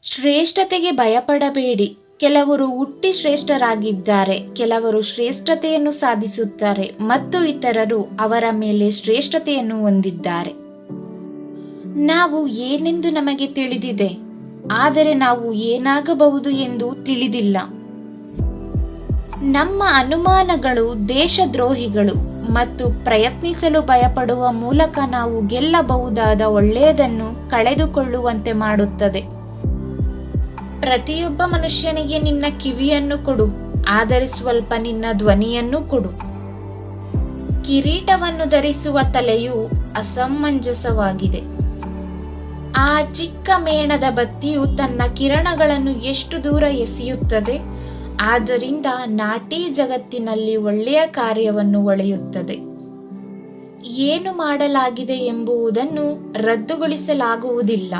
ಶ್ರೇಷ್ಠತೆಗೆ ಭಯಪಡಬೇಡಿ. ಕೆಲವರು ಹುಟ್ಟಿ ಶ್ರೇಷ್ಠರಾಗಿದ್ದಾರೆ, ಕೆಲವರು ಶ್ರೇಷ್ಠತೆಯನ್ನು ಸಾಧಿಸುತ್ತಾರೆ ಮತ್ತು ಇತರರು ಅವರ ಮೇಲೆ ಶ್ರೇಷ್ಠತೆಯನ್ನು ಹೊಂದಿದ್ದಾರೆ. ನಾವು ಏನೆಂದು ನಮಗೆ ತಿಳಿದಿದೆ, ಆದರೆ ನಾವು ಏನಾಗಬಹುದು ಎಂದು ತಿಳಿದಿಲ್ಲ. ನಮ್ಮ ಅನುಮಾನಗಳು ದೇಶದ್ರೋಹಿಗಳು ಮತ್ತು ಪ್ರಯತ್ನಿಸಲು ಭಯಪಡುವ ಮೂಲಕ ನಾವು ಗೆಲ್ಲಬಹುದಾದ ಒಳ್ಳೆಯದನ್ನು ಕಳೆದುಕೊಳ್ಳುವಂತೆ ಮಾಡುತ್ತದೆ. ಪ್ರತಿಯೊಬ್ಬ ಮನುಷ್ಯನಿಗೆ ನಿನ್ನ ಕಿವಿಯನ್ನು ಕೊಡು, ಆದರೆ ಸ್ವಲ್ಪ ನಿನ್ನ ಧ್ವನಿಯನ್ನು ಕೊಡು. ಕಿರೀಟವನ್ನು ಧರಿಸುವ ತಲೆಯು ಅಸಮಂಜಸವಾಗಿದೆ. ಆ ಚಿಕ್ಕ ಮೇಣದ ಬತ್ತಿಯು ತನ್ನ ಕಿರಣಗಳನ್ನು ಎಷ್ಟು ದೂರ ಎಸೆಯುತ್ತದೆ, ಆದ್ದರಿಂದ ನಾಟಿ ಜಗತ್ತಿನಲ್ಲಿ ಒಳ್ಳೆಯ ಕಾರ್ಯವನ್ನು ಹೊಳೆಯುತ್ತದೆ. ಏನು ಮಾಡಲಾಗಿದೆ ಎಂಬುದನ್ನು ರದ್ದುಗೊಳಿಸಲಾಗುವುದಿಲ್ಲ.